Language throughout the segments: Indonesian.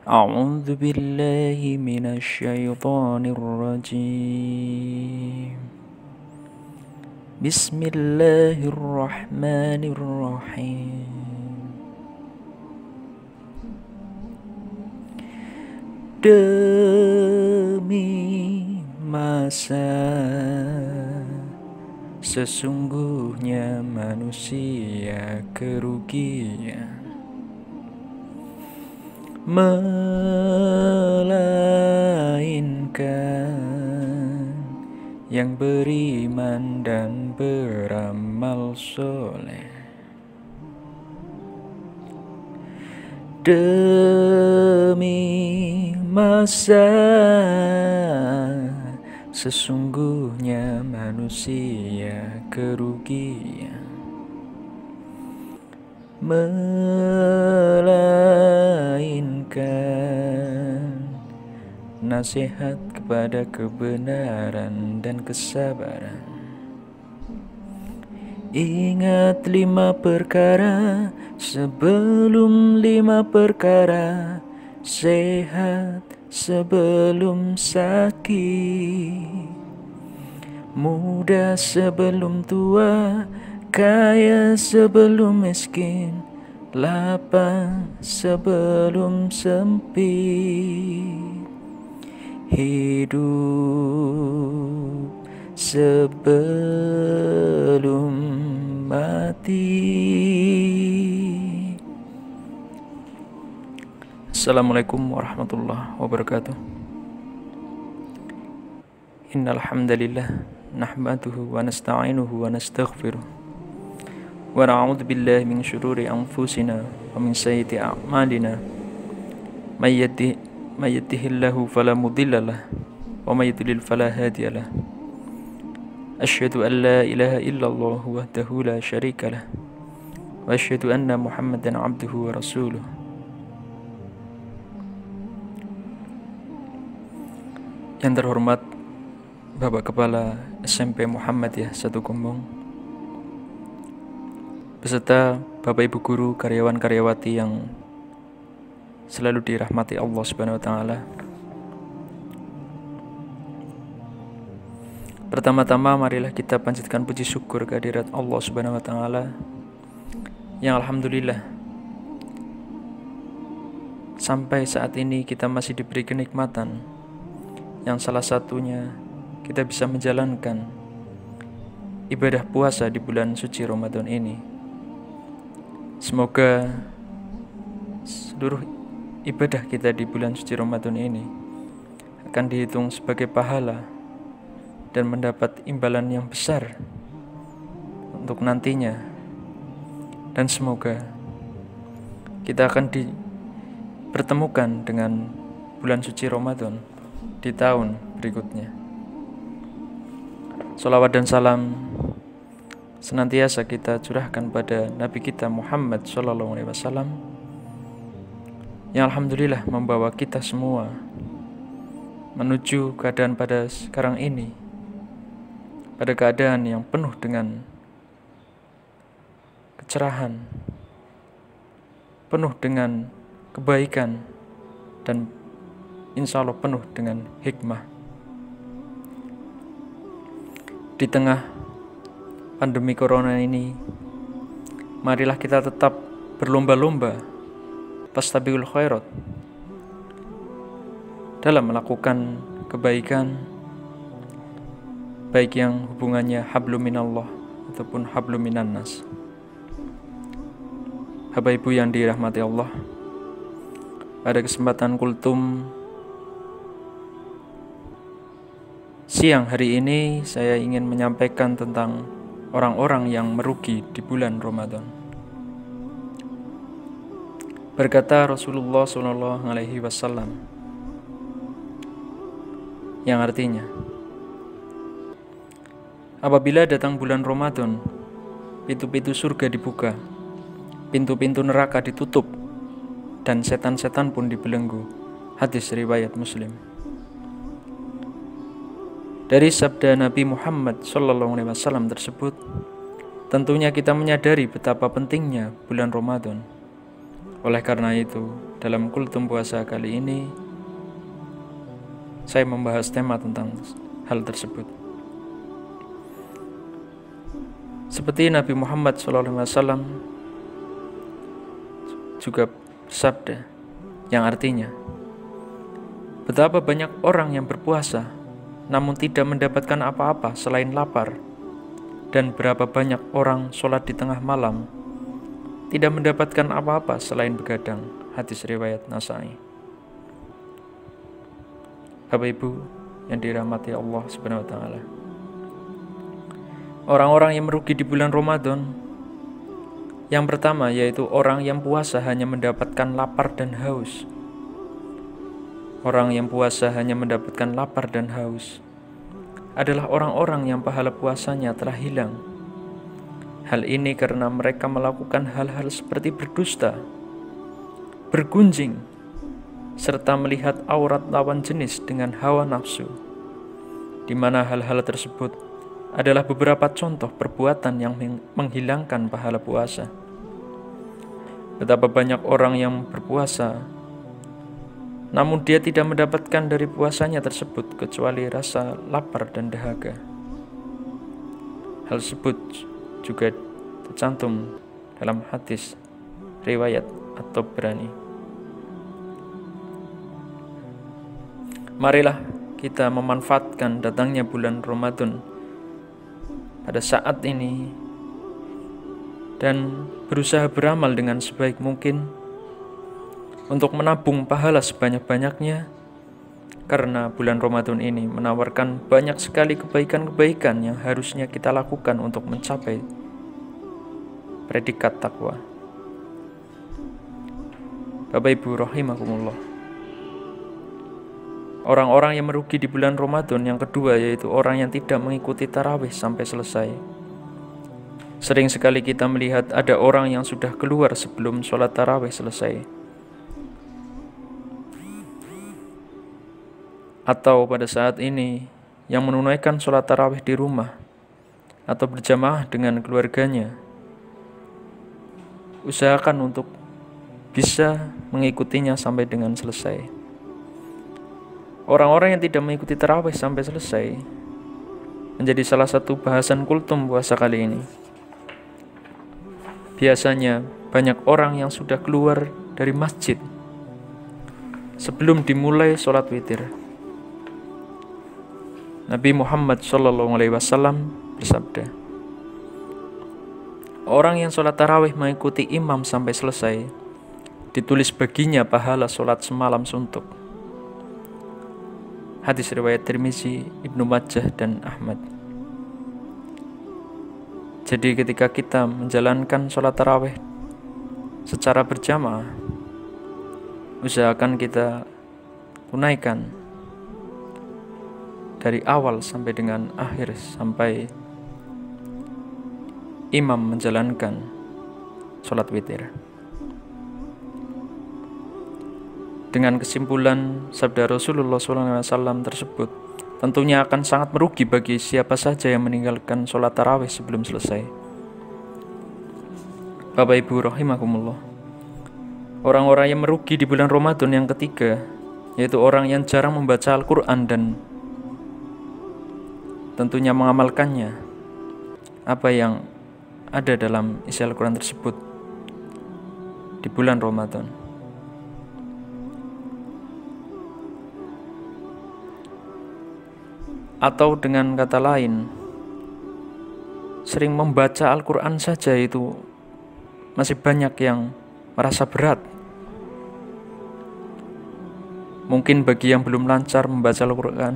أعوذ بالله من الشيطان الرجيم بسم الله الرحمن الرحيم Demi masa sesungguhnya manusia kerugian, melainkan yang beriman dan beramal soleh. Demi masa sesungguhnya manusia kerugian, melainkan nasihat kepada kebenaran dan kesabaran. Ingat 5 perkara sebelum 5 perkara, sehat sebelum sakit, muda sebelum tua, kaya sebelum miskin, lapang sebelum sempit, hidup sebelum mati. Assalamualaikum warahmatullahi wabarakatuh. Innal hamdalillah nahmaduhu wa nasta'inuhu wa nastaghfiruh wa na'udzu billahi min syururi anfusina wa min sayyiati a'malina. May yahdihillahu fala mudilla lahu wa may yudlil fala hadiya lahu. Asyhadu an la ilaha illallah wahdahu la syarika lah wa asyhadu anna Muhammadan abduhu wa rasuluh. Yang terhormat Bapak Kepala SMP Muhammadiyah 1 Gombong, beserta Bapak Ibu guru, karyawan-karyawati yang selalu dirahmati Allah Subhanahu wa taala. Pertama-tama marilah kita panjatkan puji syukur kehadirat Allah Subhanahu wa taala yang alhamdulillah sampai saat ini kita masih diberi kenikmatan, yang salah satunya kita bisa menjalankan ibadah puasa di bulan suci Ramadan ini. Semoga seluruh ibadah kita di bulan suci Ramadan ini akan dihitung sebagai pahala dan mendapat imbalan yang besar untuk nantinya. Dan semoga kita akan dipertemukan dengan bulan suci Ramadan di tahun berikutnya. Sholawat dan salam senantiasa kita curahkan pada Nabi kita Muhammad SAW, yang alhamdulillah membawa kita semua menuju keadaan pada sekarang ini, pada keadaan yang penuh dengan kecerahan, penuh dengan kebaikan, dan insya Allah penuh dengan hikmah. Di tengah pandemi corona ini, marilah kita tetap berlomba-lomba fastabiqul khairat dalam melakukan kebaikan, baik yang hubungannya hablum minallah ataupun hablum minannas. Bapak Ibu yang dirahmati Allah, pada kesempatan kultum siang hari ini saya ingin menyampaikan tentang orang-orang yang merugi di bulan Ramadan. Berkata Rasulullah SAW, yang artinya, apabila datang bulan Ramadan, pintu-pintu surga dibuka, pintu-pintu neraka ditutup, dan setan-setan pun dibelenggu. Hadis riwayat Muslim. Dari sabda Nabi Muhammad SAW tersebut, tentunya kita menyadari betapa pentingnya bulan Ramadan. Oleh karena itu, dalam kultum puasa kali ini, saya membahas tema tentang hal tersebut. Seperti Nabi Muhammad SAW juga bersabda, yang artinya, betapa banyak orang yang berpuasa, namun tidak mendapatkan apa-apa selain lapar, dan berapa banyak orang sholat di tengah malam, tidak mendapatkan apa-apa selain begadang. Hadis riwayat Nasai. Bapak Ibu yang dirahmati Allah Subhanahu wa taala. Orang-orang yang merugi di bulan Ramadan, yang pertama yaitu orang yang puasa hanya mendapatkan lapar dan haus. Orang yang puasa hanya mendapatkan lapar dan haus adalah orang-orang yang pahala puasanya telah hilang. Hal ini karena mereka melakukan hal-hal seperti berdusta, bergunjing, serta melihat aurat lawan jenis dengan hawa nafsu, di mana hal-hal tersebut adalah beberapa contoh perbuatan yang menghilangkan pahala puasa. Betapa banyak orang yang berpuasa, namun dia tidak mendapatkan dari puasanya tersebut kecuali rasa lapar dan dahaga. Hal tersebut juga tercantum dalam hadis riwayat At-Tabrani. Marilah kita memanfaatkan datangnya bulan Ramadan pada saat ini dan berusaha beramal dengan sebaik mungkin untuk menabung pahala sebanyak-banyaknya, karena bulan Ramadan ini menawarkan banyak sekali kebaikan-kebaikan yang harusnya kita lakukan untuk mencapai predikat takwa. Bapak Ibu rahimakumullah. Orang-orang yang merugi di bulan Ramadan yang kedua yaitu orang yang tidak mengikuti tarawih sampai selesai. Sering sekali kita melihat ada orang yang sudah keluar sebelum sholat tarawih selesai, atau pada saat ini yang menunaikan sholat tarawih di rumah atau berjamaah dengan keluarganya. Usahakan untuk bisa mengikutinya sampai dengan selesai. Orang-orang yang tidak mengikuti tarawih sampai selesai menjadi salah satu bahasan kultum puasa kali ini. Biasanya banyak orang yang sudah keluar dari masjid sebelum dimulai sholat witir. Nabi Muhammad SAW bersabda, orang yang sholat tarawih mengikuti imam sampai selesai, ditulis baginya pahala sholat semalam suntuk. Hadis riwayat Tirmizi, Ibnu Majah, dan Ahmad. Jadi ketika kita menjalankan sholat tarawih secara berjamaah, usahakan kita tunaikan dari awal sampai dengan akhir, sampai imam menjalankan sholat witir. Dengan kesimpulan sabda Rasulullah SAW tersebut, tentunya akan sangat merugi bagi siapa saja yang meninggalkan sholat tarawih sebelum selesai. Bapak Ibu rahimakumullah. Orang-orang yang merugi di bulan Ramadan yang ketiga yaitu orang yang jarang membaca Al-Quran dan tentunya mengamalkannya apa yang ada dalam isi Al-Quran tersebut di bulan Ramadan. Atau dengan kata lain, sering membaca Al-Quran saja itu masih banyak yang merasa berat. Mungkin bagi yang belum lancar membaca Al-Quran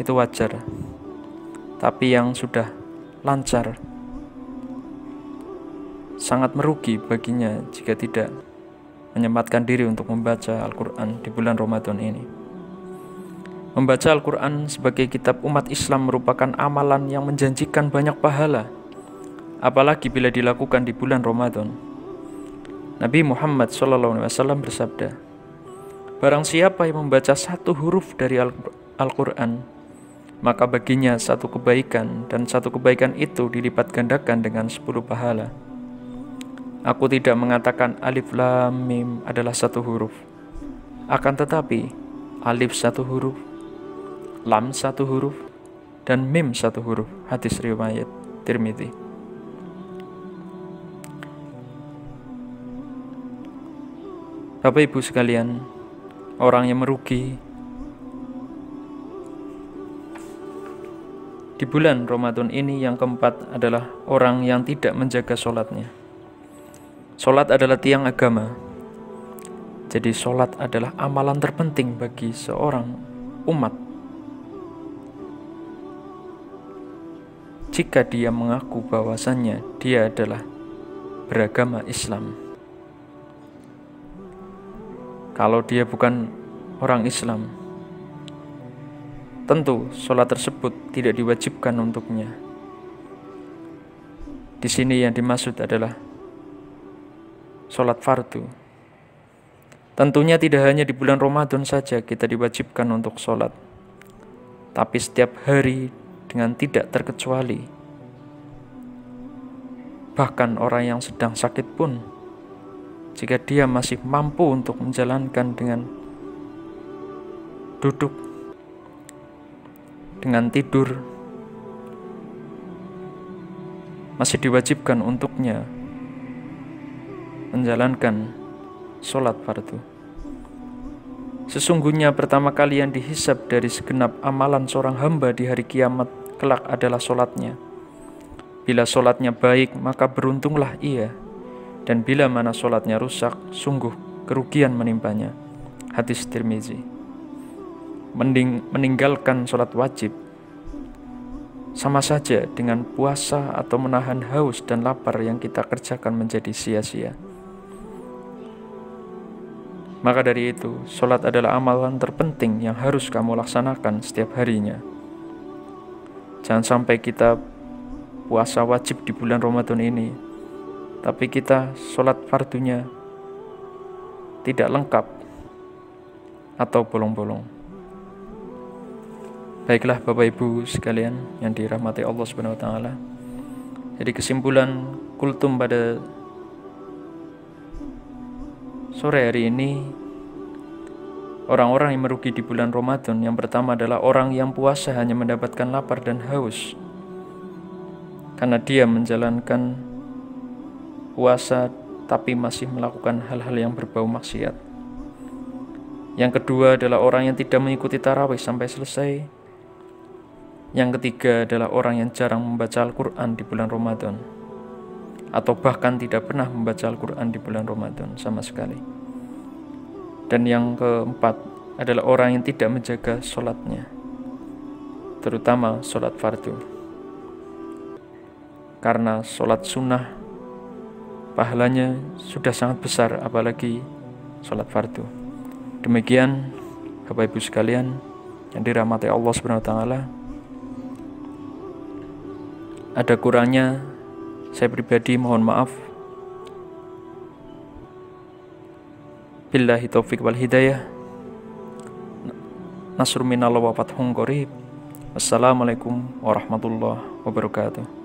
itu wajar, tapi yang sudah lancar sangat merugi baginya jika tidak menyempatkan diri untuk membaca Al-Quran di bulan Ramadan ini. Membaca Al-Quran sebagai kitab umat Islam merupakan amalan yang menjanjikan banyak pahala, apalagi bila dilakukan di bulan Ramadan. Nabi Muhammad SAW bersabda, barang siapa yang membaca satu huruf dari Al-Quran, maka baginya satu kebaikan, dan satu kebaikan itu dilipat gandakan dengan 10 pahala. Aku tidak mengatakan alif lam mim adalah satu huruf. Akan tetapi, alif satu huruf, lam satu huruf, dan mim satu huruf. Hadis riwayat Tirmidzi. Bapak Ibu sekalian, orang yang merugi di bulan Ramadan ini yang keempat adalah orang yang tidak menjaga sholatnya. Sholat adalah tiang agama. Jadi sholat adalah amalan terpenting bagi seorang umat. Jika dia mengaku bahwasannya dia adalah beragama Islam. Kalau dia bukan orang Islam, tentu sholat tersebut tidak diwajibkan untuknya. Di sini yang dimaksud adalah sholat fardu. Tentunya tidak hanya di bulan Ramadan saja kita diwajibkan untuk sholat, tapi setiap hari dengan tidak terkecuali. Bahkan orang yang sedang sakit pun, jika dia masih mampu untuk menjalankan dengan duduk, dengan tidur, masih diwajibkan untuknya menjalankan sholat fardu. Sesungguhnya pertama kali yang dihisab dari segenap amalan seorang hamba di hari kiamat kelak adalah sholatnya. Bila sholatnya baik, maka beruntunglah ia, dan bila mana sholatnya rusak, sungguh kerugian menimpanya. Hadis Tirmidzi. Meninggalkan sholat wajib sama saja dengan puasa atau menahan haus dan lapar yang kita kerjakan menjadi sia-sia. Maka dari itu, sholat adalah amalan terpenting yang harus kamu laksanakan setiap harinya. Jangan sampai kita puasa wajib di bulan Ramadan ini, tapi kita sholat fardunya tidak lengkap atau bolong-bolong. Baiklah Bapak Ibu sekalian yang dirahmati Allah Subhanahu wa taala. Jadi kesimpulan kultum pada sore hari ini, orang-orang yang merugi di bulan Ramadan yang pertama adalah orang yang puasa hanya mendapatkan lapar dan haus karena dia menjalankan puasa tapi masih melakukan hal-hal yang berbau maksiat. Yang kedua adalah orang yang tidak mengikuti tarawih sampai selesai. Yang ketiga adalah orang yang jarang membaca Al-Quran di bulan Ramadan, atau bahkan tidak pernah membaca Al-Quran di bulan Ramadan sama sekali. Dan yang keempat adalah orang yang tidak menjaga sholatnya, terutama sholat fardu. Karena sholat sunnah pahalanya sudah sangat besar, apalagi sholat fardu. Demikian Bapak Ibu sekalian yang dirahmati Allah Subhanahu wa taala. Ada kurangnya saya pribadi mohon maaf. Billahi taufiq wal hidayah. Nasrun minallah wa fathun qarib. Wassalamualaikum warahmatullahi wabarakatuh.